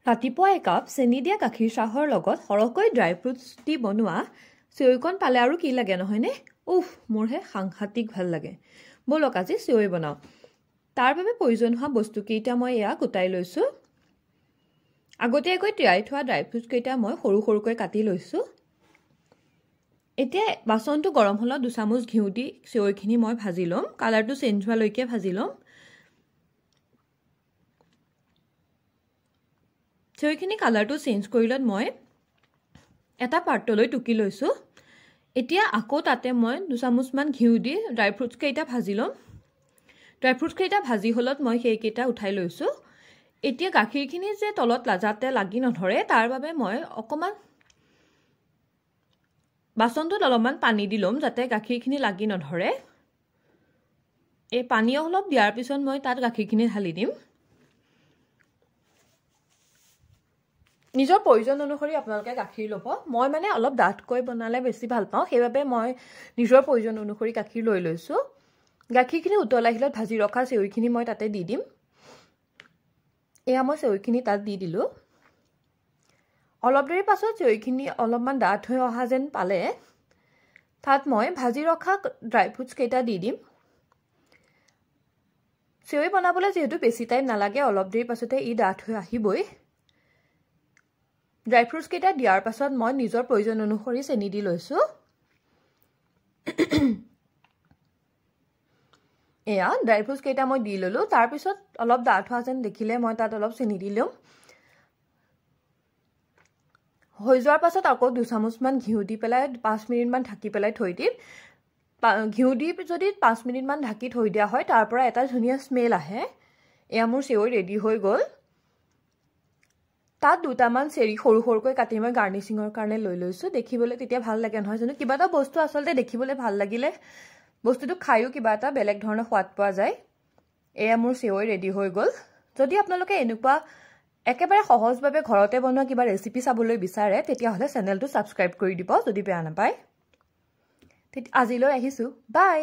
ৰাতিপুৱা একাপ চেনি দিয়া গাখীৰ চাহৰ লগত সৰহকৈ ড্ৰাই ফ্ৰুটছ দি বনোৱা চেৱৈকণ পালে আৰু কি লাগে নহয়নে? মোৰহে সাংঘাতিক ভাল লাগে। বলক আজি চেৱৈ বনাওঁ। তাৰ বাবে প্ৰয়োজন হোৱা বস্তুকেইটা মই এয়া গোটাই লৈছোঁ। আগতীয়াকৈ তিয়াই থোৱা ড্ৰাই ফ্ৰুটছকেইটা মই সৰু সৰুকৈ কাটি লৈছোঁ। এতিয়া বাচনটো গৰম হ'লত 2 চামুচ ঘিউ দি চেৱৈখিনি মই ভাজি ল'ম। কালাৰটো চেঞ্জ হোৱালৈকে ভাজি ল'ম। চেৱৈখিনি কালাৰটো চেঞ্জ কৰিলত মই এটা পাত্ৰলৈ টুকি লৈছোঁ। এতিয়া আকৌ তাতে মই 2 চামুচমান ঘিউ দি ড্ৰাই ফ্ৰুটছকেইটা ভাজি ল'ম। ড্ৰাই ফ্ৰুটছকেইটা ভাজি হ'লত মই সেইকেইটা উঠাই লৈছোঁ। এতিয়া গাখীৰখিনি যে তলত যাতে লাগি নধৰে তাৰ বাবে মই অকণমান বাচনটোত অলপমান পানী দি ল'ম যাতে গাখীৰখিনি লাগি নধৰে। এই পানী অলপ দিয়াৰ পিছত মই তাত গাখীৰখিনি ঢালি দিম। নিজৰ প্ৰয়োজন অনুসৰি আপোনালোকে গাখীৰ ল'ব। মই মানে অলপ ডাঠকৈ বনালে বেছি ভাল পাওঁ, সেইবাবে মই নিজৰ প্ৰয়োজন অনুসৰি গাখীৰ লৈ লৈছোঁ। গাখীৰখিনি উতল আহিলত ভাজি ৰখা চেৱৈখিনি মই তাতে দি দিম। এয়া মই চেৱৈখিনি তাত দি দিলোঁ। অলপ দেৰি পাছত চেৱৈখিনি অলপমান ডাঠ হৈ অহা যেন পালে তাত মই ভাজি ৰখা ড্ৰাই ফ্ৰুটছকেইটা দি দিম। চেৱৈ বনাবলৈ যিহেতু বেছি টাইম নালাগে, অলপ দেৰি পাছতে ই ডাঠ হৈ আহিবই। ড্ৰাই ফ্ৰুটছকেইটা দিয়াৰ পাছত মই নিজৰ প্ৰয়োজন অনুসৰি চেনি দি লৈছোঁ। এয়া ড্ৰাই ফ্ৰুটছকেইটা মই দি ল'লোঁ। তাৰপিছত অলপ ডাঠ হোৱা যেন দেখিলে মই তাত অলপ চেনি দি ল'ম। হৈ যোৱাৰ পাছত আকৌ 2 চামুচমান ঘিউ দি পেলাই 5 মিনিটমান ঢাকি পেলাই থৈ দিম। ঘিউ দি যদি 5 মিনিটমান ঢাকি থৈ দিয়া হয় তাৰ পৰা এটা ধুনীয়া স্মেল আহে। এয়া মোৰ চেৱৈ ৰেডি হৈ গ'ল। তাত 2টামান চেৰি সৰু সৰুকৈ কাটি মই গাৰ্নিচিঙৰ কাৰণে লৈ লৈছোঁ। দেখিবলৈ তেতিয়া ভাল লাগে নহয় জানো? কিবা এটা বস্তু আচলতে দেখিবলৈ ভাল লাগিলে বস্তুটো খায়ো কিবা এটা বেলেগ ধৰণৰ সোৱাদ পোৱা যায়। এয়া মোৰ চেৱৈ ৰেডি হৈ গ'ল। যদি আপোনালোকে এনেকুৱা একেবাৰে সহজভাৱে ঘৰতে বনোৱা কিবা ৰেচিপি চাবলৈ বিচাৰে তেতিয়াহ'লে চেনেলটো ছাবস্ক্ৰাইব কৰি দিব যদি বেয়া নাপায়। আজিলৈ আহিছোঁ। বাই।